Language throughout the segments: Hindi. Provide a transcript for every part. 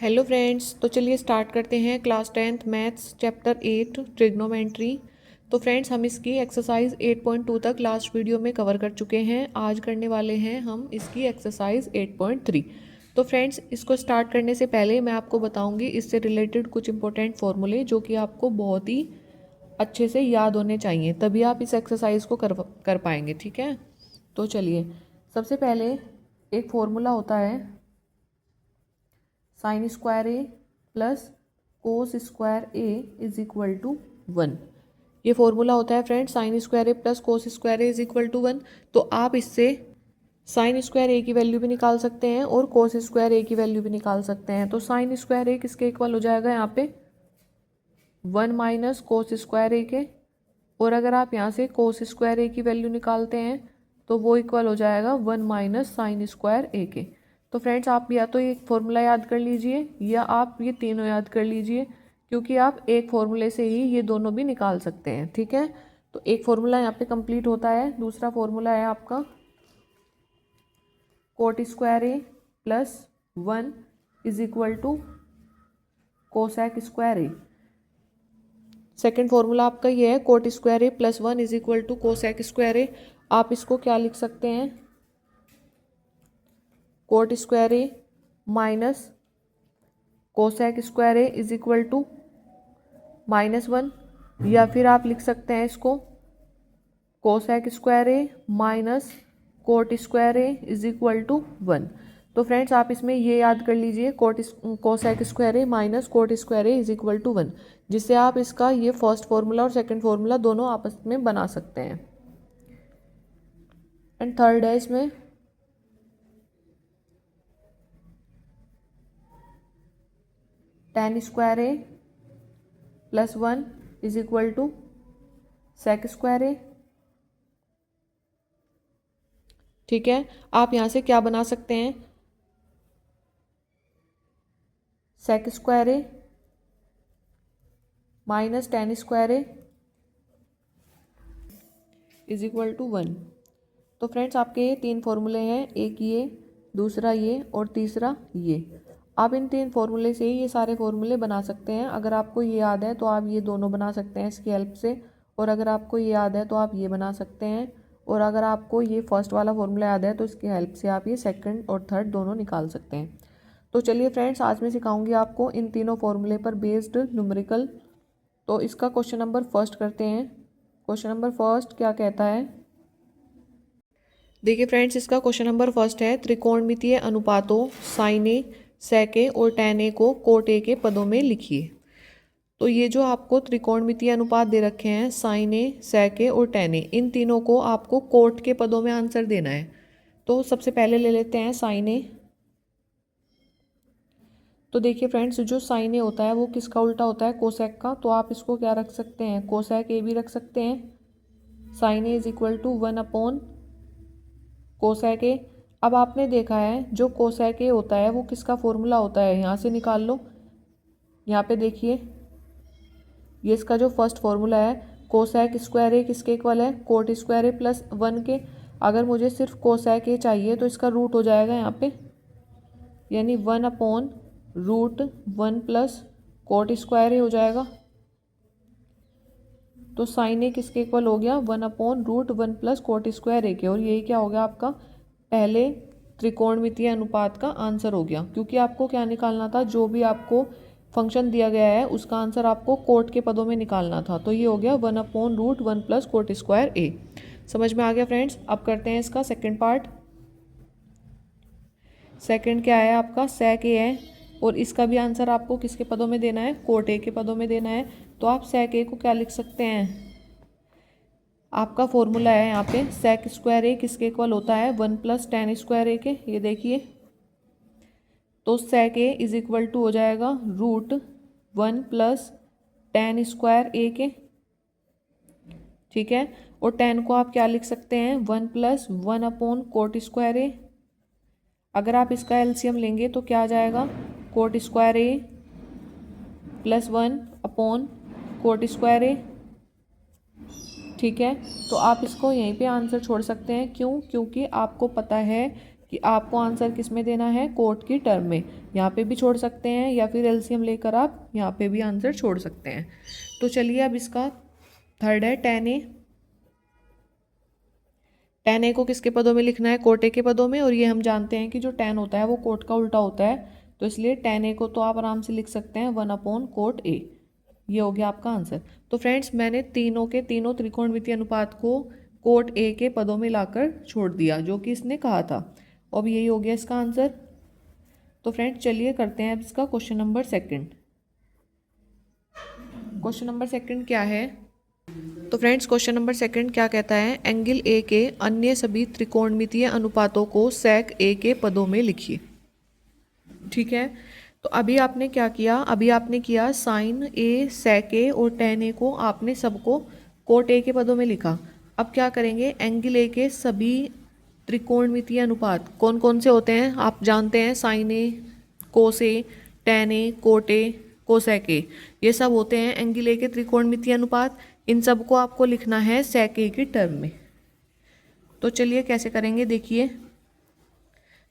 हेलो फ्रेंड्स, तो चलिए स्टार्ट करते हैं class 10th maths chapter 8 trigonometry. तो फ्रेंड्स, हम इसकी एक्सरसाइज 8.2 तक लास्ट वीडियो में कवर कर चुके हैं। आज करने वाले हैं हम इसकी एक्सरसाइज 8.3। तो फ्रेंड्स, इसको स्टार्ट करने से पहले मैं आपको बताऊंगी इससे रिलेटेड कुछ इंपॉर्टेंट फॉर्मूले जो कि आपको बहुत ही अच्छे से याद होने चाहिए, तभी आप इस एक्सरसाइज को कर पाएंगे। ठीक है, तो चलिए सबसे पहले एक फॉर्मूला होता है sine square A plus cos square A is equal to 1। ये फॉर्मूला होता है friend, sine square A plus cos square A is equal to 1। तो आप इससे साइन स्क्वायर ए की वैल्यू भी निकाल सकते हैं और कोस स्क्वायर ए की वैल्यू भी निकाल सकते हैं। तो साइन स्क्वायर ए किसके इक्वल हो जाएगा यहाँ पे 1 माइनस कोस स्क्वायर ए के, और अगर आप यहाँ से कोस स्क्वायर ए की वैल्यू निकालते हैं तो वो इक्वल हो जाएगा 1 माइनस साइन स्क्वायर ए के। तो फ्रेंड्स, आप या तो एक फॉर्मूला याद कर लीजिए या आप ये तीनों याद कर लीजिए, क्योंकि आप एक फॉर्मूले से ही ये दोनों भी निकाल सकते हैं। ठीक है, तो एक फॉर्मूला यहाँ पे कंप्लीट होता है। दूसरा फॉर्मूला है आपका cot square A plus 1 is equal to cosec square A. Second formula आपका ये है cot square A plus 1 is equal to cosec square A. आप इसको क्या लिख सकते हैं, cot square A minus cosec square A is equal to -1, या फिर आप लिख सकते हैं इसको cosec square A minus cot square A is equal to 1। तो फ्रेंड्स, आप इसमें ये याद कर लीजिए cosec square A minus cot square A is equal to 1, जिससे आप इसका ये फर्स्ट फार्मूला और सेकंड फार्मूला दोनों आपस में बना सकते हैं। एंड थर्ड है इसमें tan square A plus 1 is equal to sec square A. ठीक है, आप यहाँ से क्या बना सकते हैं, sec square A minus tan square A is equal to 1। तो फ्रेंड्स, आपके ये तीन फॉर्मूले हैं, एक ये, दूसरा ये और तीसरा ये। आप इन तीन फॉर्मूले से ही ये सारे फॉर्मूले बना सकते हैं। अगर आपको ये याद है तो आप ये दोनों बना सकते हैं इसकी हेल्प से, और अगर आपको ये याद है तो आप ये बना सकते हैं, और अगर आपको ये फर्स्ट वाला फॉर्मूला याद है तो इसकी हेल्प से आप ये सेकंड और थर्ड दोनों निकाल सकते हैं। तो चलिए फ्रेंड्स, आज मैं सिखाऊंगी आपको इन तीनों फॉर्मूले पर बेस्ड न्यूमेरिकल। तो इसका क्वेश्चन नंबर फर्स्ट करते हैं। क्वेश्चन नंबर फर्स्ट क्या कहता है, देखिए फ्रेंड्स, इसका क्वेश्चन नंबर फर्स्ट है त्रिकोणमितीय अनुपातों साइन ए, सेक ए और tan ए को कोट ए के पदों में लिखिए। तो ये जो आपको त्रिकोणमितीय अनुपात दे रखे हैं साइन ए, सेक ए और tan ए, इन तीनों को आपको कोट के पदों में आंसर देना है। तो सबसे पहले ले लेते हैं साइन ए। तो देखिए फ्रेंड्स, जो साइन ए होता है वो किसका उल्टा होता है, कोसेक का। तो आप इसको क्या रख सकते हैं, कोसेक ए भी रख सकते हैं। Sine A is equal to 1 upon cosec A. अब आपने देखा है जो कोसेक ए होता है वो किसका फॉर्मूला होता है, यहाँ से निकाल लो। यहाँ पे देखिए, ये इसका जो फर्स्ट फॉर्मूला है कोसेक स्क्वायर ए किसके इक्वल है, कोट स्क्वायर ए प्लस 1 के। अगर मुझे सिर्फ कोसेक ए चाहिए तो इसका रूट हो जाएगा यहाँ पे, यानी 1 upon root 1 plus cot square A हो जाएगा। तो साइन ए किसके इक्वल हो गया, 1 upon root 1 plus cot square A के। और यही क्या हो गया आपका पहले त्रिकोणमितीय अनुपात का आंसर हो गया, क्योंकि आपको क्या निकालना था, जो भी आपको फंक्शन दिया गया है उसका आंसर आपको कोट के पदों में निकालना था। तो ये हो गया 1 upon root 1 plus cot square A. समझ में आ गया फ्रेंड्स। अब करते हैं इसका सेकेंड पार्ट। सेकेंड क्या है आपका, सेक ए है, और इसका भी आंसर आपको किसके पदों में देना है, कोट ए के पदों में देना है। तो आप सेक ए को क्या लिख सकते हैं, आपका फॉर्मूला है यहाँ पे सेक स्क्वायर ए किसके इक्वल होता है 1 प्लस tan स्क्वायर ए के। ये देखिए, तो सेक ए इज इक्वल टू हो जाएगा root 1 plus tan square A के। ठीक है, और tan को आप क्या लिख सकते हैं, 1 प्लस 1 अपॉन कोट स्क्वायर ए। अगर आप इसका एलसीएम लेंगे तो क्या आ जाएगा, coat square A plus 1 upon coat square A. ठीक है, तो आप इसको यहीं पे आंसर छोड़ सकते हैं। क्यों, क्योंकि आपको पता है कि कि आपको आंसर किस में देना है, कोट की टर्म में। यहाँ पे भी छोड़ सकते हैं या फिर एलसीएम लेकर आप यहाँ पे भी आंसर छोड़ सकते हैं। तो चलिए अब इसका थर्ड है tan a। tan a को किसके पदों में लिखना है, कोट a के पदों में। और ये हम जानते हैं कि जो tan होता है वो कोट का उल्टा होता है, तो इसलिए tan a को तो आप आराम से लिख सकते हैं 1/कोट a। ये हो गया आपका आंसर। तो फ्रेंड्स मैंने तीनों के तीनों त्रिकोणमितीय अनुपात को कोट a के पदों में लाकर छोड़ दिया जो कि इसने कहा था। अब यही हो गया इसका आंसर। तो फ्रेंड्स चलिए करते हैं अब इसका question number second. Question number second क्या है, तो फ्रेंड्स क्वेश्चन नंबर सेकंड क्या कहता है, एंगल ए के अन्य सभी त्रिकोणमितीय अनुपातों को सेक ए के पदों में लिखिए। ठीक है, तो अभी आपने क्या किया, अभी आपने किया साइन ए सेक ए और टेन ए को आपने सबको कोट ए के पदों में लिखा। अब क्या करेंगे, एंगल ए के सभी त्रिकोणमितीय अनुपात कौन कौन से होते हैं आप जानते हैं, sine A, cos A, tan A, cot A, cosec A, ये सब होते हैं एंगल ए के त्रिकोणमितीय अनुपात। इन सब को आपको लिखना है सेक ए की टर्म में। तो चलिए कैसे करेंगे, देखिए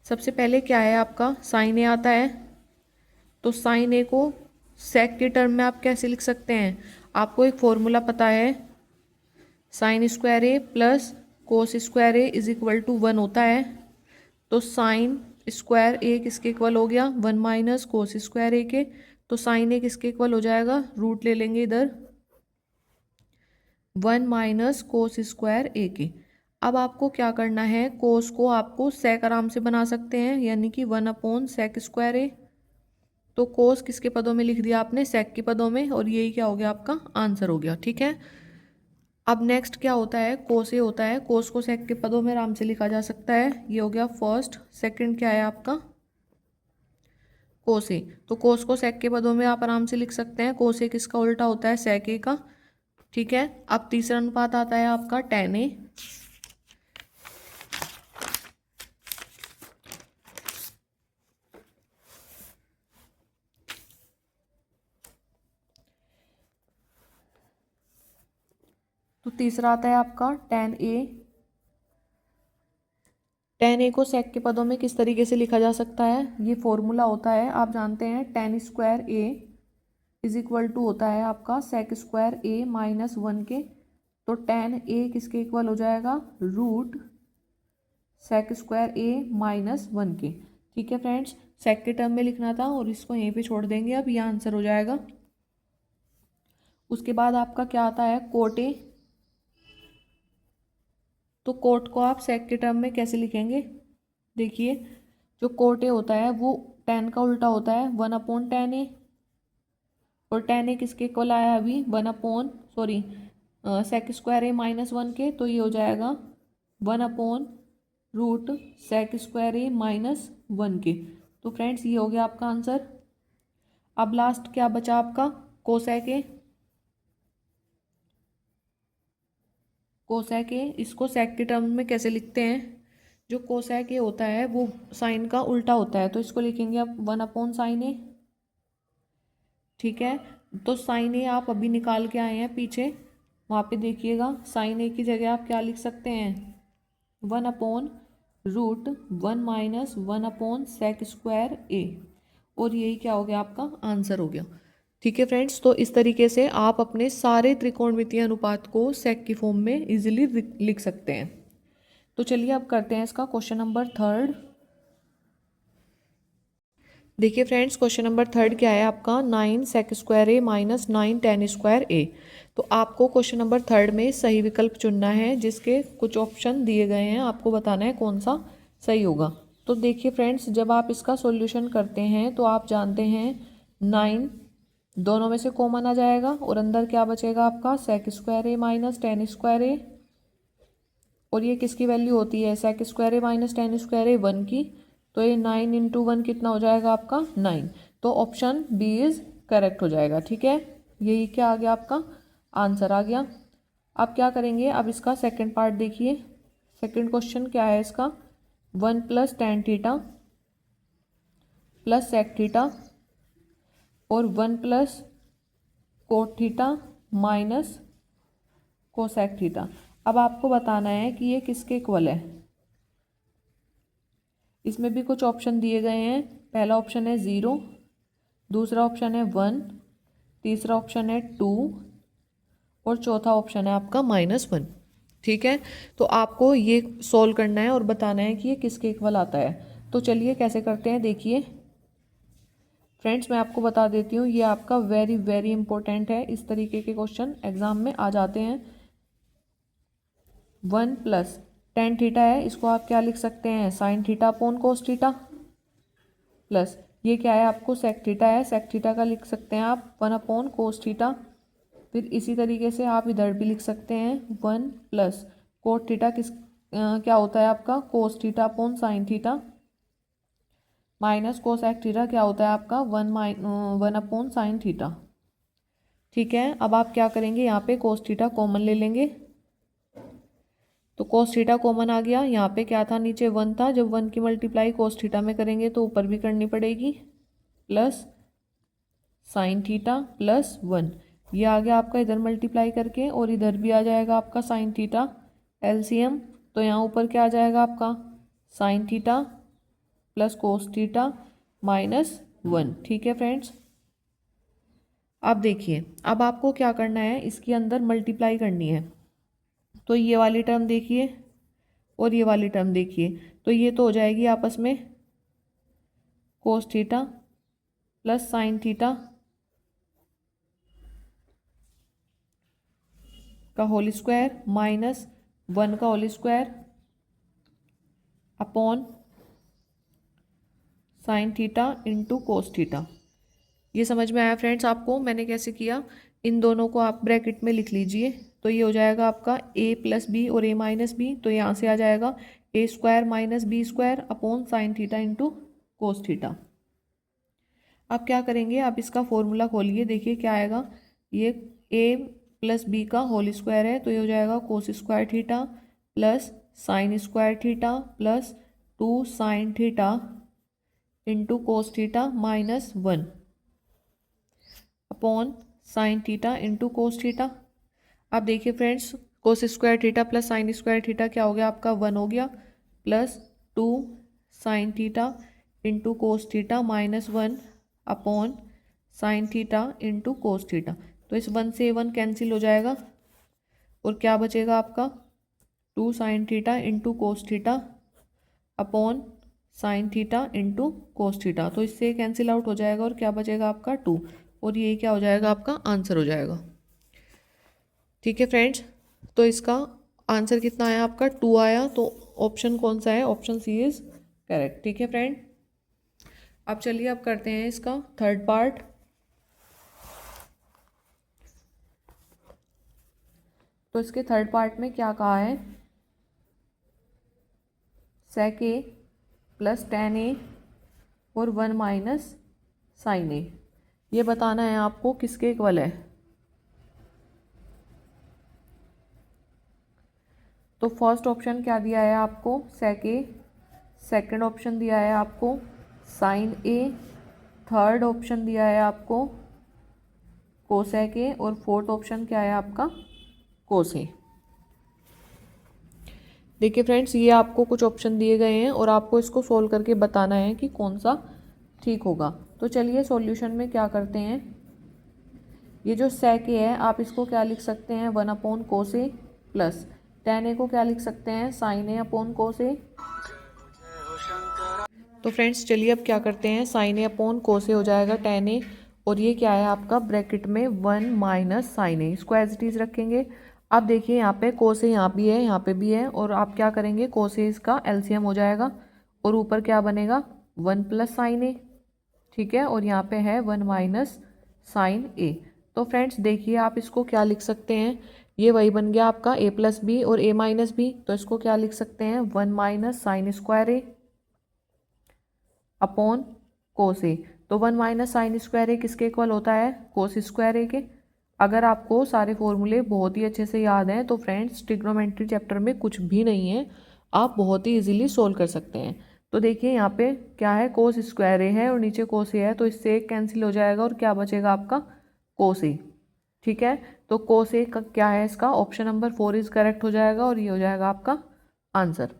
सबसे पहले क्या है आपका साइन ए आता है, तो साइन ए को सेक की टर्म में आप कैसे लिख सकते हैं, आपको एक फॉर्मूला पता है, sine square A plus cos square A is equal to 1 होता है। तो साइन स्क्वायर ए किसके इक्वल हो गया, 1 माइनस कोस स्क्वायर ए के। तो साइन ए किसके इक्वल हो जाएगा, रूट ले लेंगे इधर 1 माइनस कोस स्क्वायर ए के। अब आपको क्या करना है, कोस को आपको सेक आराम से बना सकते हैं, यानी कि 1/सेक स्क्वायर ए। तो कोस किसके पदों में लिख दिया आपने, सेक के पदों में, और यही क्या हो गया आपका आंसर हो गया। ठीक है, अब नेक्स्ट क्या होता है, कोस ए होता है, कोस को सेक के पदों में आराम से लिखा जा सकता है, ये हो गया फर्स्ट। सेकंड क्या है आपका कोस ए, तो कोस को सेक के पदों में आप आराम से लिख सकते हैं, कोस ए किसका उल्टा होता है, सेक ए का। ठीक है, अब तीसरा अनुपात आता है आपका टेन ए। तो तीसरा आता है आपका टेन ए। टेन ए को सेक के पदों में किस तरीके से लिखा जा सकता है, ये फॉर्मूला होता है, आप जानते हैं tan square A is equal to होता है आपका सेक स्क्वायर ए माइनस 1 के। तो टेन ए किसके इक्वल हो जाएगा, root sec square A minus 1 के। ठीक है फ्रेंड्स, सेक के टर्म में लिखना था और इसको यहीं पे छोड़ देंगे, अब ये आंसर हो जाएगा। उसके बाद आपका क्या आता है कोट ए। तो कोट को आप सेक के टर्म में कैसे लिखेंगे, देखिए जो कोट ए होता है वो टेन का उल्टा होता है 1/टेन ए, और टेन ए किसके इक्वल आया अभी, सेक स्क्वायर ए माइनस 1 के। तो ये हो जाएगा 1/रूट सेक स्क्वायर ए माइनस 1 के। तो फ्रेंड्स ये हो गया आपका आंसर। अब लास्ट क्या बचा आपका, कोसेक ए। कोसेक ए, इसको सेक के टर्म में कैसे लिखते हैं, जो कोसेक ए होता है वो साइन का उल्टा होता है, तो इसको लिखेंगे आप 1/साइन ए। ठीक है, तो साइन ए आप अभी निकाल के आए हैं पीछे, वहाँ पे देखिएगा साइन ए की जगह आप क्या लिख सकते हैं, 1/√1 माइनस 1/सेक स्क्वायर ए, और यही क्या हो गया आपका आंसर हो गया। ठीक है फ्रेंड्स, तो इस तरीके से आप अपने सारे त्रिकोणमितीय अनुपात को सेक की फॉर्म में इजीली लिख सकते हैं। तो चलिए अब करते हैं इसका क्वेश्चन नंबर थर्ड। देखिए फ्रेंड्स क्वेश्चन नंबर थर्ड क्या है आपका, 9 सेक square A minus 9 ten square A. तो आपको क्वेश्चन नंबर थर्ड में सही विकल्प चुनना है, जिसके कुछ ऑप्शन दिए गए हैं, आपको बताना है कौन सा सही होगा। तो देखिए फ्रेंड्स, जब आप इसका सॉल्यूशन करते हैं तो आप जानते हैं 9 दोनों में से कॉमन आ जाएगा, और अंदर क्या बचेगा आपका सेक square A minus ten square ए, और ये किसकी वैल्यू होती है, सेक square A minus ten square ए 1 की। तो ये 9 इंटू 1 कितना हो जाएगा आपका 9। तो ऑप्शन बी इज करेक्ट हो जाएगा। ठीक है, यही क्या आ गया आपका आंसर आ गया। अब क्या करेंगे, अब इसका सेकंड पार्ट देखिए। सेकंड क्वेश्चन क्या है इसका, 1 plus tan theta plus sec theta और 1 plus cot theta minus cosec theta. अब आपको बताना है कि ये किसके इक्वल है। इसमें भी कुछ ऑप्शन दिए गए हैं। पहला ऑप्शन है 0, दूसरा ऑप्शन है 1, तीसरा ऑप्शन है 2 और चौथा ऑप्शन है आपका -1। ठीक है, तो आपको ये सॉल्व करना है और बताना है कि ये किसके इक्वल आता है। तो चलिए कैसे करते हैं, देखिए फ्रेंड्स मैं आपको बता देती हूँ, ये आपका वेरी वेरी इंपॉर्टेंट है। इस तरीके के क्वेश्चन एग्जाम में आ जाते हैं। 1 + tan थीटा है, इसको आप क्या लिख सकते हैं, sin theta upon cos theta, plus ये क्या है आपको sec थीटा है, sec थीटा का लिख सकते हैं आप 1 अपॉन cos थीटा। फिर इसी तरीके से आप इधर भी लिख सकते हैं 1 + cot थीटा क्या होता है आपका cos theta upon sin theta, minus cosec theta क्या होता है आपका 1 अपॉन sin थीटा। ठीक है, अब आप क्या करेंगे, यहाँ पे cos थीटा कॉमन ले लेंगे, तो cos थीटा कॉमन आ गया। यहाँ पे क्या था, नीचे 1 था, जब 1 की मल्टीप्लाई cos थीटा में करेंगे तो ऊपर भी करनी पड़ेगी, प्लस sin थीटा प्लस 1, ये आ गया आपका इधर मल्टीप्लाई करके, और इधर भी आ जाएगा आपका sin थीटा एलसीएम, तो यहाँ ऊपर क्या आ जाएगा आपका sin theta plus cos theta -1। ठीक है फ्रेंड्स, अब देखिए, अब आपको क्या करना है, इसके अंदर मल्टीप्लाई करनी है। तो ये वाली टर्म देखिए और ये वाली टर्म देखिए, तो ये तो हो जाएगी आपस में cos theta plus sin theta का होल स्क्वायर -1 का whole square upon sin theta into cos theta. ये समझ में आया फ्रेंड्स आपको मैंने कैसे किया, इन दोनों को आप ब्रैकेट में लिख लीजिए, तो ये हो जाएगा आपका a + b और a - b, तो यहाँ से आ जाएगा a² - b² upon sin theta into cos theta. अब क्या करेंगे, आप इसका फॉर्मूला खोलिए, देखिए क्या आएगा, ये a + b का होल स्क्वायर है, तो ये हो जाएगा cos² theta plus sin² theta plus 2 sin theta into cos theta -1 upon sin theta into cos theta. अब देखिए friends, cos² theta plus sin² theta क्या हो गया आपका 1 हो गया, plus 2 sin theta into cos theta -1 upon sin theta into cos theta. तो इस 1 से 1 कैंसिल हो जाएगा और क्या बचेगा आपका 2 sin theta into cos theta upon sin theta into cos theta. तो इससे कैंसिल आउट हो जाएगा और क्या बचेगा आपका 2, और ये क्या हो जाएगा आपका आंसर हो जाएगा। ठीक है फ्रेंड्स, तो इसका आंसर कितना आया आपका 2 आया, तो ऑप्शन कौन सा है, ऑप्शन सी इज करेक्ट। ठीक है फ्रेंड, अब चलिए अब करते हैं इसका थर्ड पार्ट। तो इसके थर्ड पार्ट में क्या कहा है, sec a plus tan a और 1 - sin a, ये बताना है आपको किसके इक्वल है। तो फर्स्ट ऑप्शन क्या दिया है आपको sec a, सेकंड ऑप्शन दिया है आपको sin a, थर्ड ऑप्शन दिया है आपको cosec a और फोर्थ ऑप्शन क्या है आपका cos a। देखिए फ्रेंड्स, ये आपको कुछ ऑप्शन दिए गए हैं और आपको इसको सोल्व करके बताना है कि कौन सा ठीक होगा। तो चलिए सॉल्यूशन में क्या करते हैं, ये जो sec a है आप इसको क्या लिख सकते हैं 1 upon cos a, plus tan a को क्या लिख सकते हैं sin a upon cos a। तो फ्रेंड्स चलिए अब क्या करते हैं, sin a upon cos a हो जाएगा tan a, और ये क्या है आपका ब्रैकेट में 1 - sin a, इसको एज इट इज़ रखेंगे। अब देखिए यहाँ पे cos a यहाँ भी है, यहाँ पे भी है, और आप क्या करेंगे cos a इसका एलसीएम हो जाएगा, और ऊपर क्या बनेगा 1 + sin a। ठीक है, और यहाँ पे है 1 - sin a। तो फ्रेंड्स देखिए आप इसको क्या लिख सकते हैं, ये वही बन गया आपका a + b और a - b, तो इसको क्या लिख सकते हैं 1 - sin² a upon cos A. तो 1 - sin² a किसके इक्वल होता है cos² a के। अगर आपको सारे फॉर्मूले बहुत ही अच्छे से याद हैं तो फ्रेंड्स ट्रिग्नोमेट्री चैप्टर में कुछ भी नहीं है, आप बहुत ही इजीली सोल्व कर सकते हैं। तो देखिए यहाँ पे क्या है cos² a है और नीचे cos a है, तो इससे एक कैंसिल हो जाएगा और क्या बचेगा आपका cos a। ठीक है, तो cos a का क्या है, इसका ऑप्शन नंबर 4 इज करेक्ट हो जाएगा और ये हो जाएगा आपका आंसर।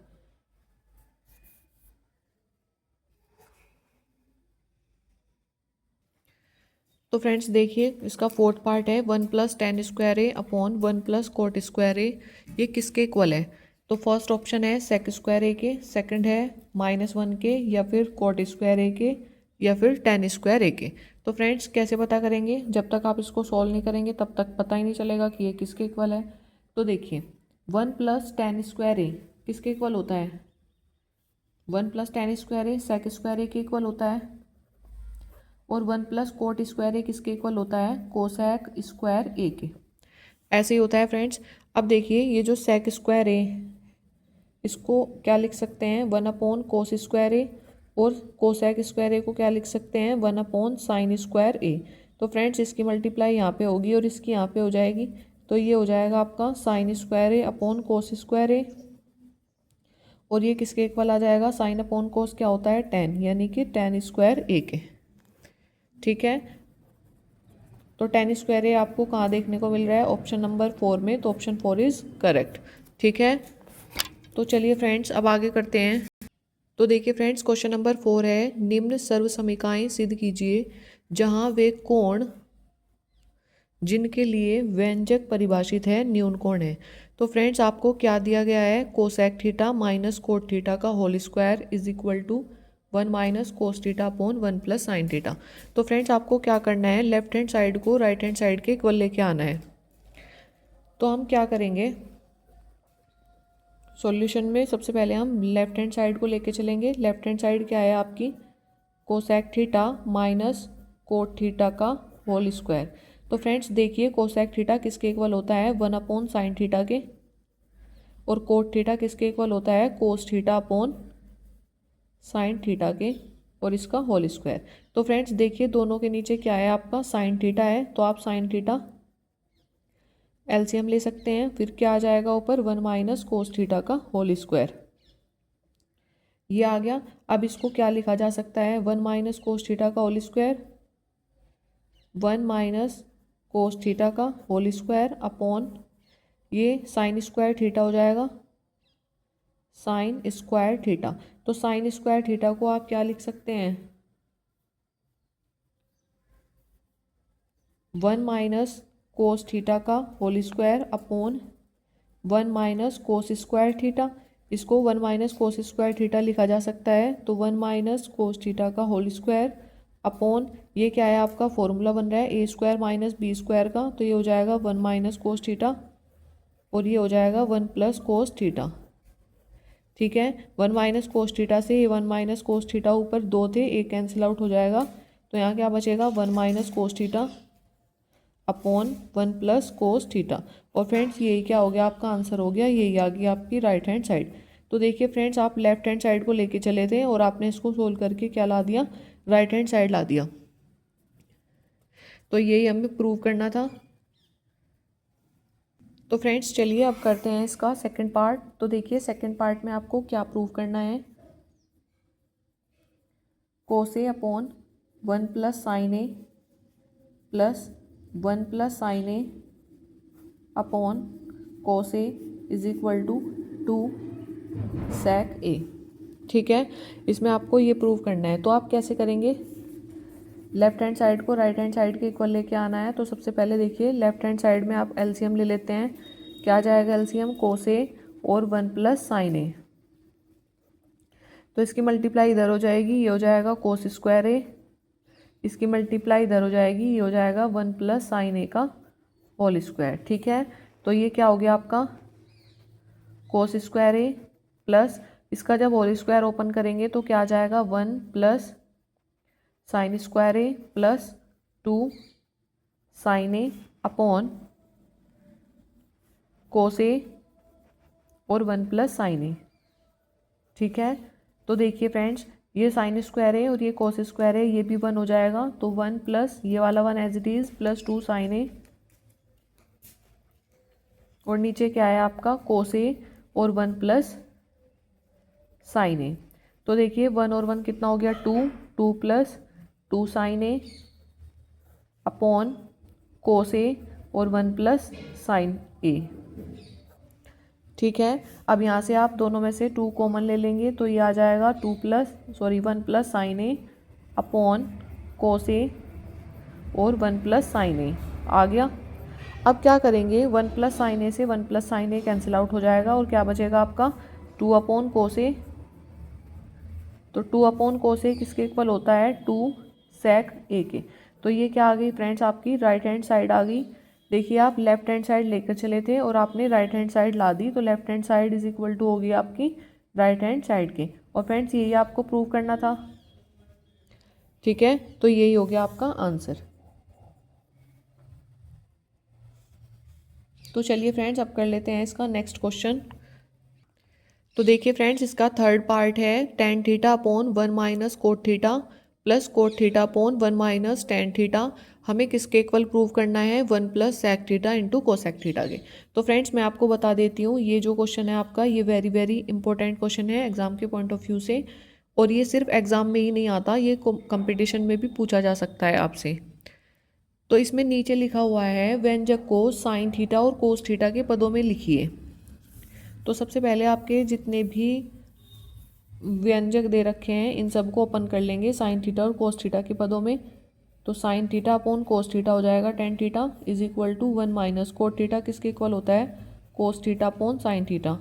तो फ्रेंड्स देखिए इसका फोर्थ पार्ट है 1+tan² अपॉन 1+cot²। ये किसके इक्वल है? तो फर्स्ट ऑप्शन है sec² के, सेकंड है -1 के, या फिर cot² के, या फिर tan² के। तो फ्रेंड्स कैसे पता करेंगे? जब तक आप इसको सॉल्व नहीं करेंगे तब तक पता ही नहीं चलेगा कि ये किसके इक्वल है। तो देखिए 1+tan² किसके इक्वल होता है? 1+tan² sec² के इक्वल होता है, और 1+cot² किसके इक्वल होता है? cosec² के। ऐसे ही होता है फ्रेंड्स। अब देखिए ये जो sec² इसको क्या लिख सकते हैं? 1/cos², और cosec² को क्या लिख सकते हैं? 1/sin²। तो फ्रेंड्स इसकी मल्टीप्लाई यहाँ पे होगी और इसकी यहाँ पे हो जाएगी, तो ये हो जाएगा आपका sin²/cos²। और ये किसके इक्वल आ जाएगा? sin/cos क्या होता है? tan, यानी कि tan² के। ठीक है, तो tan² आपको कहाँ देखने को मिल रहा है? ऑप्शन नंबर 4 में। तो ऑप्शन 4 इज करेक्ट। ठीक है, तो चलिए फ्रेंड्स अब आगे करते हैं। तो देखिए फ्रेंड्स क्वेश्चन नंबर 4 है, निम्न सर्व समीकरणाएं सिद्ध कीजिए जहां वे कोण जिनके लिए व्यंजक परिभाषित है न्यून कोण है। तो फ्रेंड्स आपको क्या दिया गया है? Cosec theta minus cot theta का whole square is equal to 1 - cos theta upon 1 + sin theta. तो फ्रेंड्स आपको क्या करना है? लेफ्ट हैंड साइड को राइट हैंड साइड के इक्वल लेके आना है। तो हम क्या करेंगे सॉल्यूशन में? सबसे पहले हम लेफ्ट हैंड साइड को लेके चलेंगे। लेफ्ट हैंड साइड क्या है आपकी? Cosec theta minus cot theta का होल स्क्वायर। तो फ्रेंड्स देखिए कोसेक थीटा किसके इक्वल होता है? 1/sin थीटा के, और कोट थीटा किसके इक्वल होता है? Cos theta upon sine theta के, और इसका होल स्क्वायर। तो फ्रेंड्स देखिए दोनों के नीचे क्या है आपका? साइन थीटा है, तो आप साइन थीटा एलसीएम ले सकते हैं। फिर क्या आ जाएगा ऊपर? 1 - cos थीटा का होल स्क्वायर। ये आ गया। अब इसको क्या लिखा जा सकता है? 1 - cos थीटा का होल स्क्वायर, 1 - cos थीटा का होल स्क्वायर अपॉन ये sin² थीटा हो जाएगा, sin² थीटा। तो sin² थीटा को आप क्या लिख सकते हैं? 1 - cos थीटा का whole square upon 1 - cos² theta. इसको 1 - cos² थीटा लिखा जा सकता है। तो 1 - cos थीटा का होल स्क्वायर अपॉन ये क्या है आपका? फॉर्मूला बन रहा है a² - b² का, तो ये हो जाएगा 1 - cos थीटा, और ये हो जाएगा 1 + cos थीटा। ठीक है, 1 - cos थीटा से ये 1 - cos थीटा ऊपर 2 थे, एक कैंसिल आउट हो जाएगा। तो यहाँ क्या बचेगा? 1 - cos theta upon 1 + cos theta. और फ्रेंड्स यही क्या हो गया? आपका आंसर हो गया, यही आ गई आपकी राइट हैंड साइड। तो देखिए फ्रेंड्स आप लेफ्ट हैंड साइड को लेके चले थे और आपने इसको सोल्व करके क्या ला दिया? राइट हैंड साइड ला दिया। तो यही हमें प्रूव करना था। तो फ्रेंड्स चलिए अब करते हैं इसका सेकंड पार्ट। तो देखिए सेकंड पार्ट में आपको क्या प्रूव करना है? cos A upon 1 + sin A plus 1 + sin A upon cos A is equal to 2 sec A। ठीक है, इसमें आपको ये प्रूव करना है। तो आप कैसे करेंगे? लेफ्ट हैंड साइड को राइट हैंड साइड के इक्वल लेके आना है। तो सबसे पहले देखिए लेफ्ट हैंड साइड में आप एलसीएम ले लेते हैं। क्या जाएगा एलसीएम? cos A और 1 + sin A। तो इसकी मल्टीप्लाई इधर हो जाएगी, ये हो जाएगा cos² A। इसकी मल्टीप्लाई इधर हो जाएगी, ये हो जाएगा 1 + sin A का होल स्क्वायर। ठीक है, तो ये क्या हो गया आपका? cos² A प्लस इसका जब होल स्क्वायर ओपन करेंगे तो क्या आ जाएगा? 1 + sin² A plus 2 sin A upon cos A और 1 + sin A। ठीक है, तो देखिए फ्रेंड्स ये sin² A और ये cos² A, ये भी 1 हो जाएगा। तो 1 प्लस ये वाला 1 as it is plus 2 sin A, और नीचे क्या है आपका? cos A और 1 + sin A। तो देखिए 1 और 1 कितना हो गया? 2 + 2 sin A upon cos A और 1 + sin A। ठीक है, अब यहाँ से आप दोनों में से 2 कॉमन ले लेंगे, तो ये आ जाएगा 1 + sin A upon cos A और 1 प्लस साइन ए आ गया। अब क्या करेंगे, 1 प्लस साइन ए से 1 प्लस साइन ए कैंसिल आउट हो जाएगा और क्या बचेगा आपका 2 अपॉन कोस ए। तो 2 अपॉन कोस ए किसके इक्वल होता है 2 सेक ए के। तो ये क्या आ गई फ्रेंड्स आपकी राइट हैंड साइड आ गई। देखिए आप लेफ्ट हैंड साइड लेकर चले थे और आपने राइट हैंड साइड ला दी, तो left hand side is equal to होगी आपकी राइट हैंड साइड के। और फ्रेंड्स यही आपको प्रूव करना था, ठीक है। तो यही हो गया आपका आंसर। तो चलिए फ्रेंड्स अब कर लेते हैं इसका नेक्स्ट क्वेश्चन। तो देखिए फ्रेंड्स इसका थर्ड पार्ट है tan theta upon 1 minus cot theta plus cot theta upon 1 minus tan theta. हमें किसके इक्वल प्रूव करना है 1 plus sec theta into cosec theta के। तो फ्रेंड्स मैं आपको बता देती हूँ, ये जो क्वेश्चन है आपका ये वेरी वेरी इंपॉर्टेंट क्वेश्चन है एग्जाम के पॉइंट ऑफ व्यू से। और ये सिर्फ एग्जाम में ही नहीं आता, ये कंपटीशन में भी पूछा जा सकता है आपसे। तो इसमें नीचे लिखा हुआ है व्यंजक को साइन थीटा और कोस थीटा के पदों में लिखिए। तो सबसे पहले आपके जितने भी व्यंजक दे रखे हैं इन सबको ओपन कर लेंगे साइन थीटा और कोस थीटा के पदों में। तो sine theta upon cos theta हो जाएगा tan theta is equal to 1 minus cot theta किसके इक्वल होता है cos theta upon sine theta,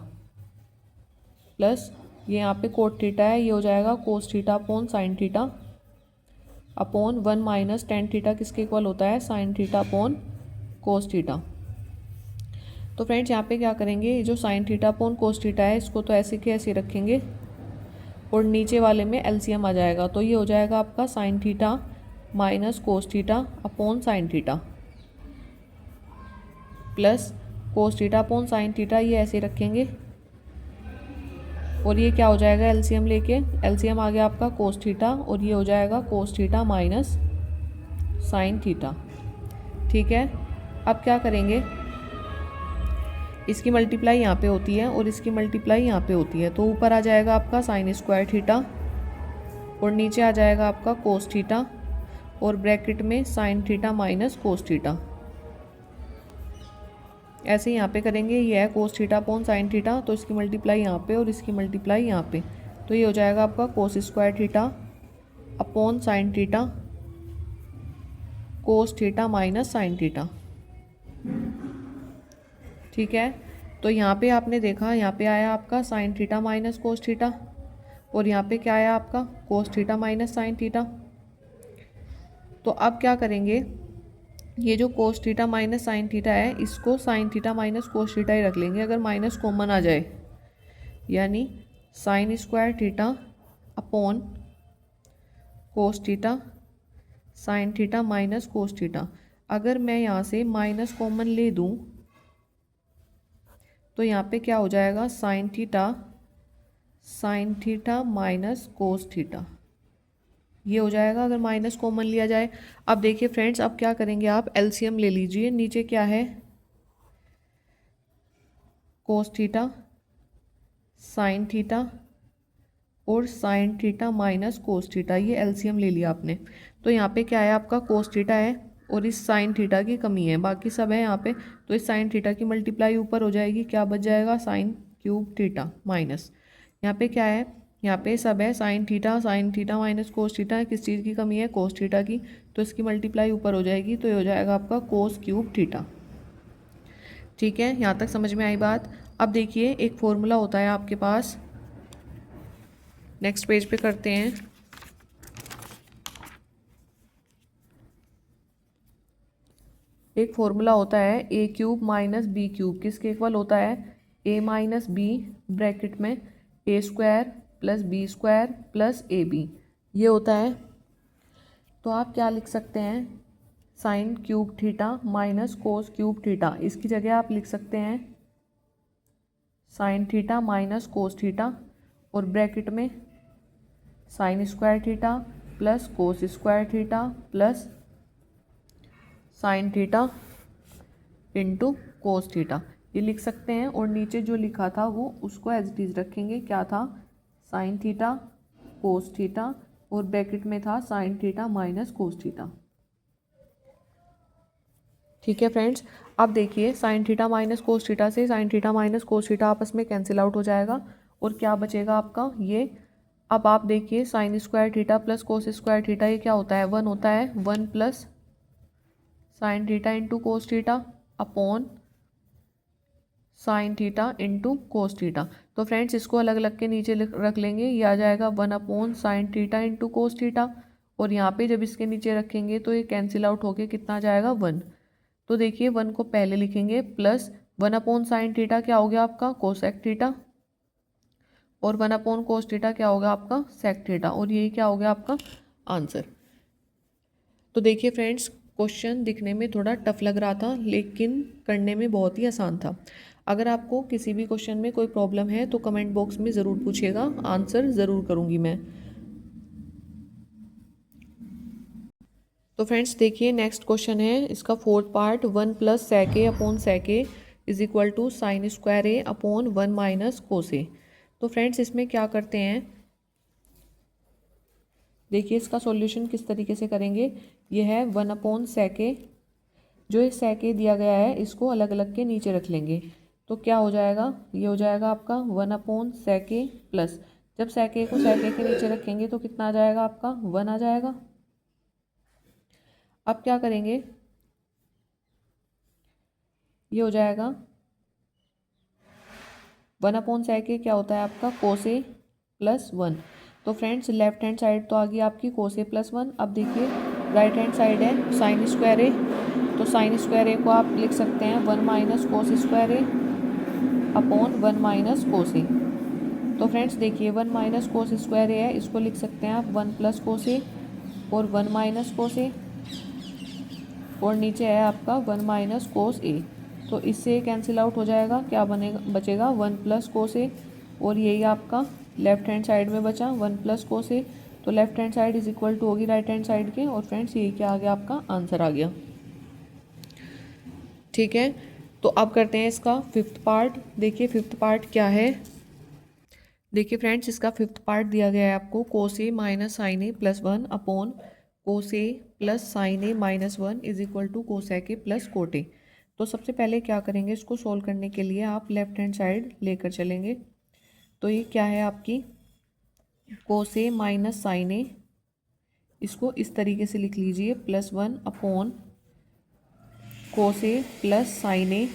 plus ये यहाँ पे कोट थीटा है, ये हो जाएगा cos theta upon sine theta upon 1 minus tan theta किसके इक्वल होता है sine theta upon cos theta. तो फ्रेंड्स यहाँ पे क्या करेंगे, ये जो sine theta upon cos theta है इसको तो ऐसे के ऐसे रखेंगे और नीचे वाले में एलसीएम आ जाएगा। तो ये हो जाएगा आपका sine theta minus cos theta upon sine theta plus कोस थीटा अपॉन साइन थीटा, ये ऐसे रखेंगे और ये क्या हो जाएगा एलसीएम लेके, एलसीएम आ गया आपका कोस थीटा और ये हो जाएगा cos theta minus sine theta, ठीक है। अब क्या करेंगे, इसकी मल्टीप्लाई यहाँ पे होती है और इसकी मल्टीप्लाई यहाँ पे होती है। तो ऊपर आ जाएगा आपका साइन स्क्वायर थीटा और नीचे आ जाएगा आपका कोस थीटा और ब्रैकेट में sign theta minus cos theta. ऐसे यहाँ पे करेंगे, ये है cos theta upon sine theta, तो इसकी मल्टीप्लाई यहाँ पे और इसकी मल्टीप्लाई यहाँ पे। तो ये हो जाएगा आपका कोस square theta upon sine theta cos theta minus sine theta, ठीक है। तो यहाँ पे आपने देखा, यहाँ पे आया आपका sine theta minus cos theta और यहाँ पे क्या आया आपका cos theta minus sine theta. तो अब क्या करेंगे, ये जो cos theta minus sine theta है इसको sine theta minus cos theta ही रख लेंगे अगर माइनस कॉमन आ जाए, यानी sine square theta upon cos theta sine theta minus cos theta. अगर मैं यहाँ से माइनस कॉमन ले दूँ तो यहाँ पे क्या हो जाएगा sign theta minus cos theta, ये हो जाएगा अगर माइनस कॉमन लिया जाए। अब देखिए फ्रेंड्स, अब क्या करेंगे आप एलसीएम ले लीजिए। नीचे क्या है कोस थीटा साइन थीटा और sign theta minus cos theta, ये एलसीएम ले लिया आपने। तो यहाँ पे क्या है आपका कोस थीटा है और इस साइन थीटा की कमी है, बाकी सब है यहाँ पे। तो इस साइन थीटा की मल्टीप्लाई ऊपर हो जाएगी, क्या बच जाएगा साइन क्यूब थीटा माइनस, यहाँ पे क्या है यहाँ पे सब है sine theta minus cos theta, किस चीज़ की कमी है कोस थीटा की, तो इसकी मल्टीप्लाई ऊपर हो जाएगी। तो ये हो जाएगा आपका कोस क्यूब थीटा, ठीक है। यहाँ तक समझ में आई बात। अब देखिए एक फॉर्मूला होता है आपके पास, नेक्स्ट पेज पे करते हैं। एक फॉर्मूला होता है A cube minus B cube किसके इक्वल होता है ए माइनस बी ब्रैकेट में A square plus B square plus A B, ये होता है। तो आप क्या लिख सकते हैं sine cube theta minus cos cube theta, इसकी जगह आप लिख सकते हैं sine theta minus cos theta और ब्रैकेट में sine square theta plus cos square theta plus sine theta into cos theta, ये लिख सकते हैं। और नीचे जो लिखा था वो उसको एज इट इज़ रखेंगे, क्या था साइन थीटा कोस थीटा और ब्रैकेट में था sine theta minus cos theta, ठीक है फ्रेंड्स। अब देखिए sine theta minus cos theta से sine theta minus cos theta आपस में कैंसिल आउट हो जाएगा और क्या बचेगा आपका ये। अब आप देखिए sign square theta plus cos square theta, ये क्या होता है 1 होता है, 1 plus sine theta into cos theta upon sine theta into cos theta. तो फ्रेंड्स इसको अलग अलग के नीचे रख लेंगे, ये आ जाएगा 1 upon sine theta into cos theta, और यहाँ पे जब इसके नीचे रखेंगे तो ये कैंसिल आउट होके कितना आ जाएगा 1। तो देखिए 1 को पहले लिखेंगे प्लस 1 अपॉन साइन थीटा क्या हो गया आपका कोसेक थीटा, और 1 अपॉन कोस थीटा क्या होगा आपका सेक थीटा, और यही क्या हो गया आपका आंसर। तो देखिए फ्रेंड्स क्वेश्चन दिखने में थोड़ा टफ लग रहा था लेकिन करने में बहुत ही आसान था। अगर आपको किसी भी क्वेश्चन में कोई प्रॉब्लम है तो कमेंट बॉक्स में ज़रूर पूछिएगा, आंसर ज़रूर करूँगी मैं। तो फ्रेंड्स देखिए नेक्स्ट क्वेश्चन है, इसका fourth part 1 plus sec A upon sec A is equal to sine square A upon 1 minus cos A. तो फ्रेंड्स इसमें क्या करते हैं, देखिए इसका सॉल्यूशन किस तरीके से करेंगे। ये है 1 अपॉन सेक ए, जो ये सेक ए दिया गया है इसको अलग अलग के नीचे रख लेंगे। तो क्या हो जाएगा, ये हो जाएगा आपका 1 अपॉन सेक ए प्लस, जब सेक ए को सेक ए के नीचे रखेंगे तो कितना आ जाएगा आपका 1 आ जाएगा। अब क्या करेंगे, ये हो जाएगा 1 अपॉन सेक ए क्या होता है आपका कोस ए प्लस 1। तो फ्रेंड्स लेफ्ट हैंड साइड तो आ गई आपकी कोस ए प्लस 1। अब देखिए राइट हैंड साइड है साइन स्क्वायर ए, तो साइन स्क्वायर ए को आप लिख सकते हैं 1 minus cos square A upon 1 minus cos A. तो फ्रेंड्स देखिए 1 माइनस कोस स्क्वायर ए है, इसको लिख सकते हैं आप 1 प्लस कोस ए और 1 माइनस कोस ए, और नीचे है आपका 1 माइनस कोस ए। तो इससे कैंसिल आउट हो जाएगा, क्या बनेगा बचेगा 1 प्लस कोस ए, और यही आपका लेफ्ट हैंड साइड में बचा 1 प्लस कोस ए। तो left hand side is equal to होगी राइट हैंड साइड के, और फ्रेंड्स यही क्या आ गया आपका आंसर आ गया। ठीक है, तो अब करते हैं इसका फिफ्थ पार्ट। देखिए फिफ्थ पार्ट क्या है, देखिए फ्रेंड्स इसका फिफ्थ पार्ट दिया गया है आपको cos A minus sine A plus 1 upon cos A plus sine A minus 1 is equal to cosec A plus cot A. तो सबसे पहले क्या करेंगे, इसको सोल्व करने के लिए आप लेफ्ट हैंड साइड लेकर चलेंगे। तो ये क्या है आपकी कोस ए माइनस साइन ए, इसको इस तरीके से लिख लीजिए plus 1 upon cos A plus sine A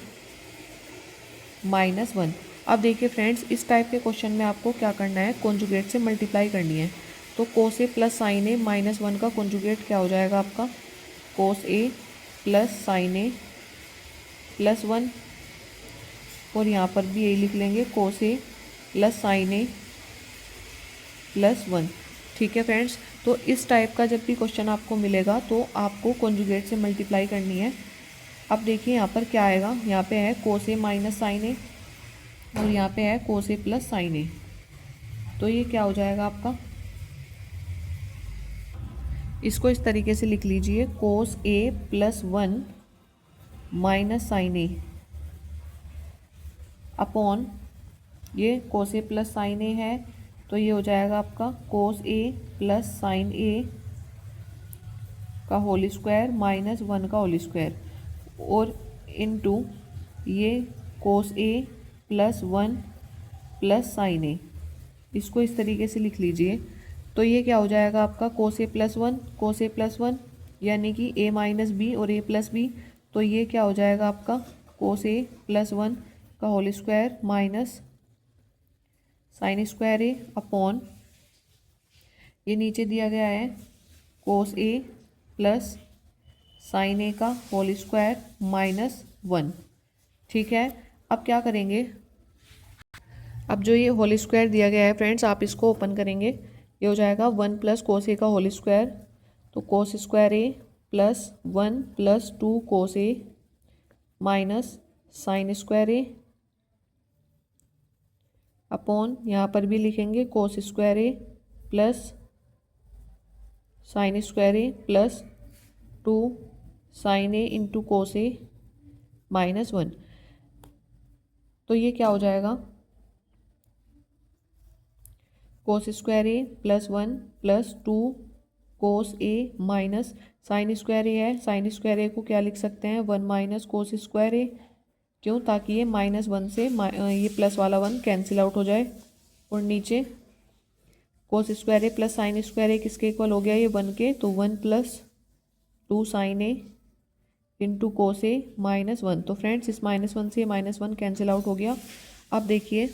minus 1। अब देखिए फ्रेंड्स इस टाइप के क्वेश्चन में आपको क्या करना है, कॉन्जुगेट से मल्टीप्लाई करनी है। तो कोस A plus sine A minus 1 का कॉन्जुगेट क्या हो जाएगा आपका कोस A plus sine A plus 1, और यहाँ पर भी यही लिख लेंगे कोस A plus sine A plus 1। ठीक है फ्रेंड्स, तो इस टाइप का जब भी क्वेश्चन आपको मिलेगा तो आपको कॉन्जुगेट से मल्टीप्लाई करनी है। अब देखिए यहाँ पर क्या आएगा, यहाँ पे है कोस ए माइनस साइन ए और यहाँ पे है कोस ए प्लस साइन ए। तो ये क्या हो जाएगा आपका, इसको इस तरीके से लिख लीजिए कोस A plus 1 minus sine A upon ये कोस ए प्लस साइन ए है, तो ये हो जाएगा आपका कोस ए प्लस साइन ए का होल स्क्वायर माइनस 1 का होल स्क्वायर, और इनटू ये कोस ए प्लस 1 प्लस साइन ए, इसको इस तरीके से लिख लीजिए। तो ये क्या हो जाएगा आपका कोस ए प्लस 1 यानी कि ए माइनस बी और ए प्लस बी। तो ये क्या हो जाएगा आपका कोस ए प्लस 1 का whole square minus sine square A upon ये नीचे दिया गया है कोस ए प्लस साइन ए का होल स्क्वायर माइनस 1। ठीक है, अब क्या करेंगे, अब जो ये होल स्क्वायर दिया गया है फ्रेंड्स आप इसको ओपन करेंगे, ये हो जाएगा 1 प्लस कोस ए का होल स्क्वायर, तो कोस square A plus 1 plus 2 cos A minus sine square A upon यहाँ पर भी लिखेंगे कोस square A plus sign square A plus 2 sine A into cos A minus 1। तो ये क्या हो जाएगा कोस square A plus 1 plus 2 cos A minus sine square ए है, साइन स्क्वायर ए को क्या लिख सकते हैं 1 माइनस कोस स्क्वायर ए, क्यों, ताकि ये माइनस 1 से ये प्लस वाला 1 कैंसिल आउट हो जाए, और नीचे कोस square A plus sign square A किसके इक्वल हो गया ये 1 के, तो 1 plus 2 sine A into cos ए -1। तो फ्रेंड्स इस -1 से -1 कैंसिल आउट हो गया। अब देखिए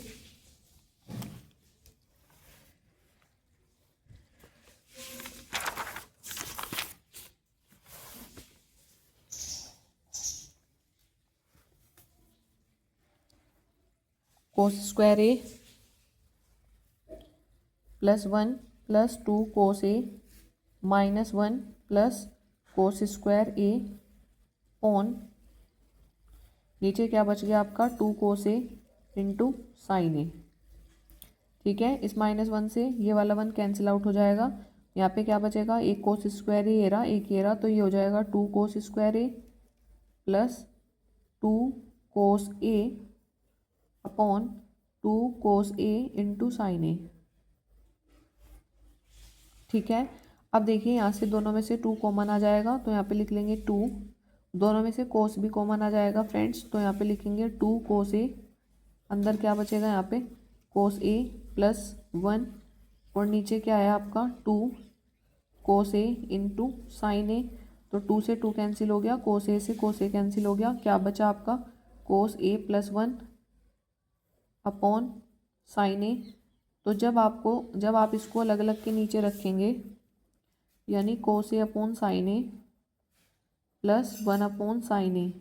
कोस square A +1 +2 cos A -1 plus cos square A on नीचे क्या बच गया आपका 2 कोस ए इंटू साइन ए। ठीक है, इस -1 से ये वाला 1 कैंसिल आउट हो जाएगा। यहाँ पे क्या बचेगा, एक कोस स्क्वायर ए रहा, एक ये रहा, तो ये हो जाएगा 2 कोस square A plus 2 cos A upon 2 cos A into sine ए। ठीक है, अब देखिए यहाँ से दोनों में से 2 कॉमन आ जाएगा, तो यहाँ पे लिख लेंगे 2। दोनों में से कोस भी कॉमन आ जाएगा फ्रेंड्स, तो यहाँ पे लिखेंगे 2 कोस ए। अंदर क्या बचेगा यहाँ पे कोस ए +1 और नीचे क्या है आपका 2 कोस ए इंटू साइन ए। तो 2 से 2 कैंसिल हो गया, कोस ए से कोस ए कैंसिल हो गया, क्या बचा आपका कोस ए +1 अपॉन साइन ए। तो जब आप इसको अलग अलग के नीचे रखेंगे यानी कोस ए अपॉन साइन ए +1 अपॉन साइन ए,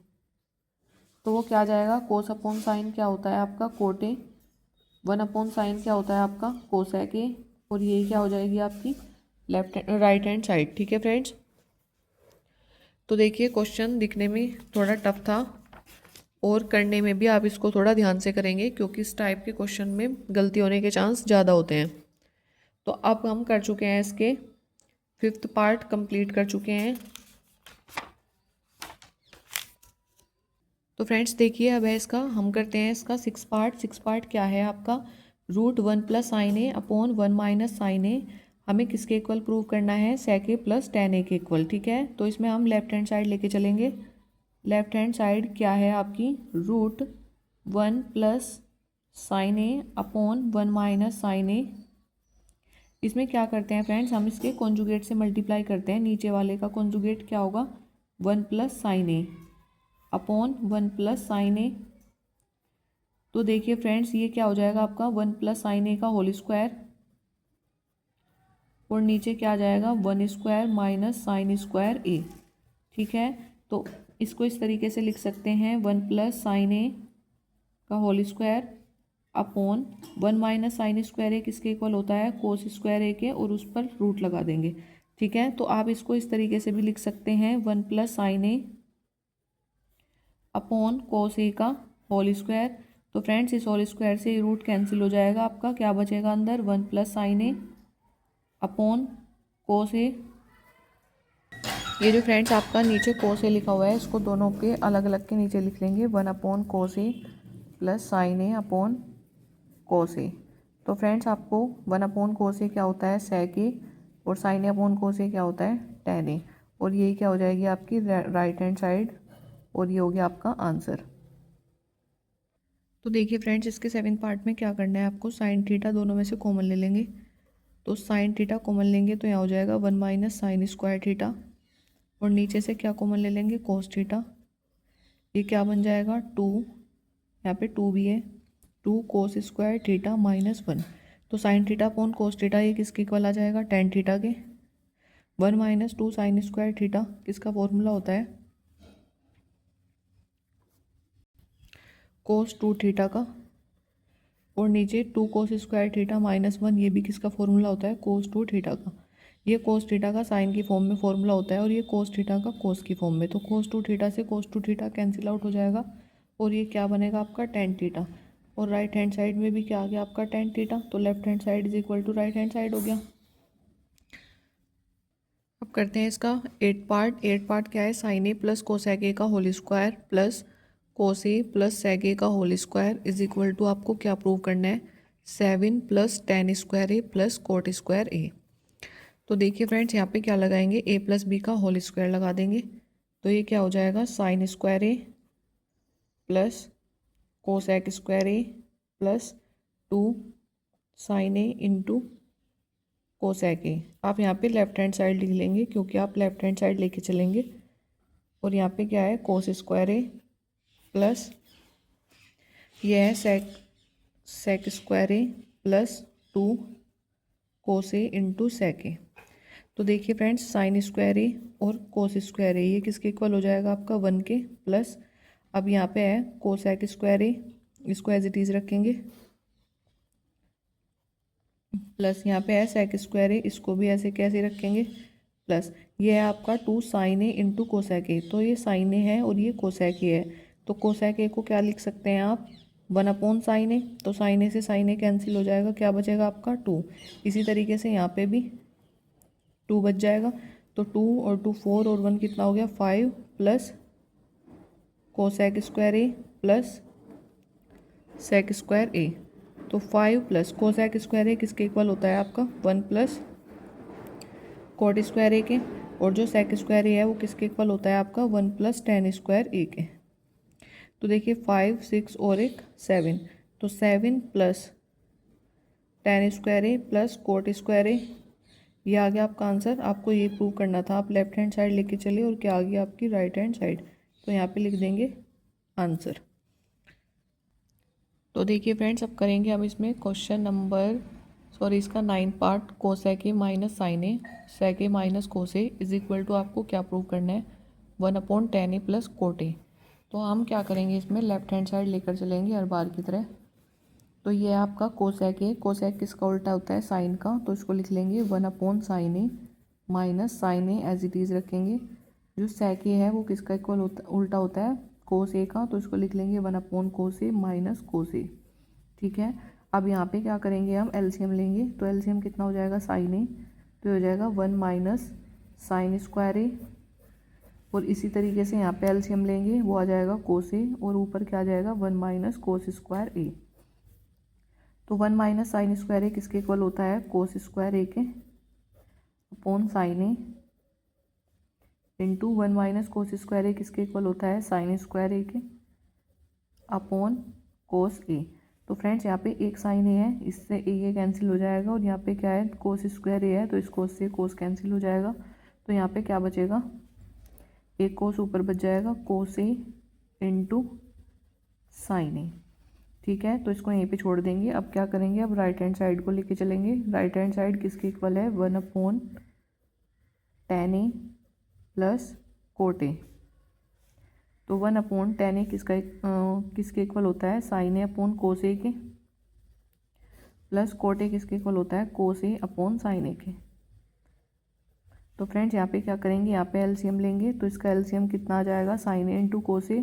तो वो क्या आ जाएगा, कोस अपॉन साइन क्या होता है आपका कोट ए, 1 अपॉन साइन क्या होता है आपका कोसेक ए, और ये क्या हो जाएगी आपकी राइट हैंड साइड। ठीक है फ्रेंड्स, तो देखिए क्वेश्चन दिखने में थोड़ा टफ था और करने में भी आप इसको थोड़ा ध्यान से करेंगे क्योंकि इस टाइप के क्वेश्चन में गलती होने के चांस ज़्यादा होते हैं। तो अब हम कर चुके हैं इसके 5th पार्ट कंप्लीट कर चुके हैं। तो फ्रेंड्स देखिए अब है इसका, हम करते हैं इसका 6 पार्ट। 6 पार्ट क्या है आपका, √1 + sin a upon 1 - sin a। हमें किसके इक्वल प्रूव करना है, sec a + tan a के इक्वल। ठीक है, तो इसमें हम लेफ्ट हैंड साइड लेके चलेंगे। लेफ्ट हैंड साइड क्या है आपकी √1 + sin a upon 1 - sin a। इसमें क्या करते हैं फ्रेंड्स, हम इसके कॉन्जुगेट से मल्टीप्लाई करते हैं। नीचे वाले का कॉन्जुगेट क्या होगा 1 + sin a upon 1 + sin a। तो देखिए फ्रेंड्स ये क्या हो जाएगा आपका 1 + sin a का होल स्क्वायर और नीचे क्या आ जाएगा 1 स्क्वायर - sin स्क्वायर a। ठीक है, तो इसको इस तरीके से लिख सकते हैं 1 + sin a का whole square upon 1 - sin square A किसके इक्वल होता है कोस स्क्वायर ए के, और उस पर रूट लगा देंगे। ठीक है, तो आप इसको इस तरीके से भी लिख सकते हैं 1 + sin a अपॉन कोस ए का होल स्क्वायर। तो फ्रेंड्स इस होल स्क्वायर से रूट कैंसिल हो जाएगा, आपका क्या बचेगा अंदर 1 + sin a अपॉन कोस ए। ये जो फ्रेंड्स आपका नीचे कोस ए लिखा हुआ है इसको दोनों के अलग अलग के नीचे लिख लेंगे 1 upon cos A + sin a upon cos A. तो फ्रेंड्स आपको 1 अपॉन कोस ए क्या होता है sec a और sin a अपॉन कोस ए क्या होता है tan a, और यही क्या हो जाएगी आपकी राइट हैंड साइड, और ये हो गया आपका आंसर। तो देखिए फ्रेंड्स इसके 7th पार्ट में क्या करना है आपको, साइन थीटा दोनों में से कॉमन ले लेंगे। तो साइन थीटा कॉमन लेंगे तो यहाँ हो जाएगा 1 - sin स्क्वायर थीटा, और नीचे से क्या कॉमन ले लेंगे कोस थीटा। ये क्या बन जाएगा 2, यहाँ पे 2 भी है, 2 कोस स्क्वायर थीटा -1। तो sine theta upon cos theta ये किसके इक्वल आ जाएगा tan थीटा के। 1 - 2 sin स्क्वायर थीटा किसका फॉर्मूला होता है कोस 2 थीटा का, और नीचे 2 कोस स्क्वायर थीटा -1 ये भी किसका फॉर्मूला होता है कोस 2 थीटा का। ये कोस थीटा का साइन की फॉर्म में फॉर्मूला होता है और ये कोस थीटा का कोस की फॉर्म में। तो कोस 2 थीटा से कोस 2 थीटा कैंसिल आउट हो जाएगा और ये क्या बनेगा आपका tan थीटा, और राइट हैंड साइड में भी क्या आ गया आपका tan थीटा। तो left hand side is equal to right hand side हो गया। अब करते हैं इसका 8 पार्ट। 8 पार्ट क्या है, sine A plus cosec A का whole square plus cos A plus sec A का whole square is equal to आपको क्या प्रूव करना है 7 + tan square A plus cot square A. तो देखिए फ्रेंड्स यहाँ पे क्या लगाएंगे a + b का होल स्क्वायर लगा देंगे, तो ये क्या हो जाएगा sine square A plus cosec square A plus 2 sine A into cosec A. आप यहाँ पे लेफ्ट हैंड साइड लिख लेंगे क्योंकि आप लेफ्ट हैंड साइड लेके चलेंगे, और यहाँ पे क्या है कोस स्क्वायर ए प्लस ये है सेक square A plus 2 cos A into sec ए। तो देखिए फ्रेंड्स साइन स्क्वायर ए और कोस स्क्वायर ए ये किसके इक्वल हो जाएगा आपका 1 के, प्लस अब यहाँ पे है कोसेक स्क्वायर ए, इसको एज इट इज़ रखेंगे, प्लस यहाँ पे है सेक स्क्वायर ए, इसको भी ऐसे कैसे रखेंगे, प्लस ये है आपका 2 sine A into cosec A. तो ये साइन ए है और ये कोसेक ए है, तो कोसेक ए को क्या लिख सकते हैं आप 1 अपॉन साइन ए। तो साइन ए से साइन ए कैंसिल हो जाएगा, क्या बचेगा आपका 2। इसी तरीके से यहाँ पे भी 2 बच जाएगा, तो 2 और 2 4 और 1 कितना हो गया 5 plus cosec square A plus sec square A. तो 5 प्लस कोसेक स्क्वायर ए किसके इक्वल होता है आपका 1 प्लस कोट स्क्वायर ए के, और जो सेक स्क्वायर ए है वो किसके इक्वल होता है आपका 1 प्लस टेन स्क्वायर ए के। तो देखिए 5 6 और एक 7, तो 7 plus ten square A plus cot square ए, ये आ गया आपका आंसर। आपको ये प्रूव करना था, आप लेफ्ट हैंड साइड लेके चलिए और क्या आ गया आपकी राइट हैंड साइड, तो यहाँ पे लिख देंगे आंसर। तो देखिए फ्रेंड्स अब करेंगे हम इसमें क्वेश्चन नंबर इसका 9 part cosec A minus sine A sec A minus cos A is equal to आपको क्या प्रूव करना है 1 upon tan A plus cot A. तो हम क्या करेंगे इसमें लेफ्ट हैंड साइड लेकर चलेंगे हर बार की तरह। तो ये आपका कोसेक ए, कोसेक किसका उल्टा होता है साइन का, तो इसको लिख लेंगे 1 upon sine A minus sine A as it is रखेंगे। जो सेक ए है वो किसका इक्वल उल्टा होता है कोस ए का, तो इसको लिख लेंगे 1 upon cos A minus cos ए। ठीक है, अब यहाँ पे क्या करेंगे हम एलसीएम लेंगे, तो एलसीएम कितना हो जाएगा साइन ए, तो हो जाएगा 1 माइनस साइन स्क्वायर ए, और इसी तरीके से यहाँ पे एलसीएम लेंगे वो आ जाएगा कोस ए, और ऊपर क्या आ जाएगा 1 माइनस कोस स्क्वायर ए। तो 1 माइनस साइन स्क्वायर ए किसके इक्वल होता है कोस स्क्वायर ए के upon sine A, into 1 minus cos square A किसके इक्वल होता है साइन स्क्वायर ए के अपॉन कोस ए। तो फ्रेंड्स यहाँ पे एक साइन ए है, इससे ए कैंसिल हो जाएगा, और यहाँ पे क्या है कोस स्क्वायर ए है, तो इस कोस से कोस कैंसिल हो जाएगा। तो यहाँ पे क्या बचेगा एक कोस ऊपर बच जाएगा कोस ए इंटू साइन ए। ठीक है, तो इसको यहीं पे छोड़ देंगे। अब क्या करेंगे, अब राइट हैंड साइड को लेके चलेंगे। राइट हैंड साइड किसके इक्वल है 1 upon tan A plus cot A. तो 1 अपॉन टेन ए किसके इक्वल होता है साइन ए अपॉन कोस ए के, प्लस कोट ए किसके इक्वल होता है कोस ए अपॉन साइन ए के। तो फ्रेंड्स यहाँ पे क्या करेंगे, यहाँ पे एलसीएम लेंगे, तो इसका एलसीएम कितना आ जाएगा sign A into cos A.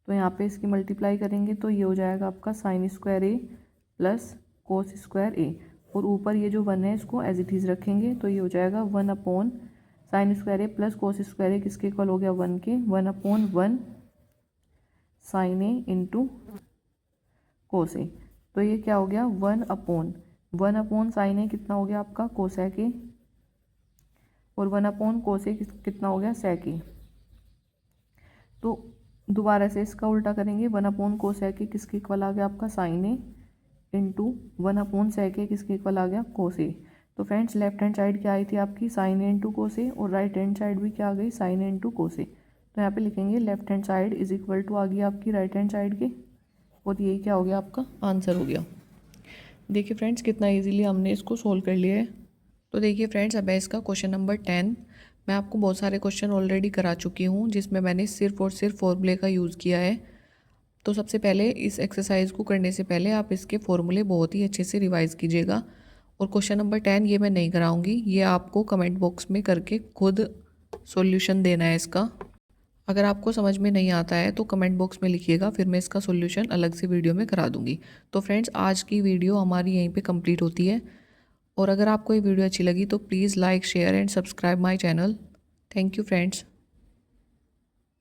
तो यहाँ पे इसकी मल्टीप्लाई करेंगे तो ये हो जाएगा आपका sign square A plus cos square ए, और ऊपर ये जो 1 है इसको एज इट इज़ रखेंगे, तो ये हो जाएगा 1 upon sign square A plus cos square A किसके इक्वल हो गया 1 के, 1 upon 1 sign A into cos A. तो ये क्या हो गया 1 अपॉन साइन ए कितना हो गया आपका कोसेक ए, और 1 अपॉन कोस ए कितना हो गया सेक ए। तो दोबारा से इसका उल्टा करेंगे, 1 अपॉन कोसेक ए किसके इक्वल आ गया आपका sign A into 1 upon sec ए किसके इक्वल आ गया कोस ए। तो फ्रेंड्स लेफ्ट हैंड साइड क्या आई थी आपकी साइन ए इंटू कोस ए, और राइट हैंड साइड भी क्या आ गई sign A into cos A. तो यहाँ पे लिखेंगे left hand side is equal to आ गई आपकी राइट हैंड साइड के, और यही क्या हो गया आपका आंसर हो गया। देखिए फ्रेंड्स कितना इजीली हमने इसको सोल्व कर लिया है। तो देखिए फ्रेंड्स अब है इसका क्वेश्चन नंबर 10। मैं आपको बहुत सारे क्वेश्चन ऑलरेडी करा चुकी हूँ जिसमें मैंने सिर्फ और सिर्फ फॉर्मूले का यूज़ किया है। तो सबसे पहले इस एक्सरसाइज को करने से पहले आप इसके फॉर्मूले बहुत ही अच्छे से रिवाइज़ कीजिएगा। और क्वेश्चन नंबर 10 ये मैं नहीं कराऊंगी, ये आपको कमेंट बॉक्स में करके खुद सॉल्यूशन देना है इसका। अगर आपको समझ में नहीं आता है तो कमेंट बॉक्स में लिखिएगा, फिर मैं इसका सॉल्यूशन अलग से वीडियो में करा दूंगी। तो फ्रेंड्स आज की वीडियो हमारी यहीं पे कंप्लीट होती है, और अगर आपको ये वीडियो अच्छी लगी तो please like share and subscribe my channel. Thank you friends.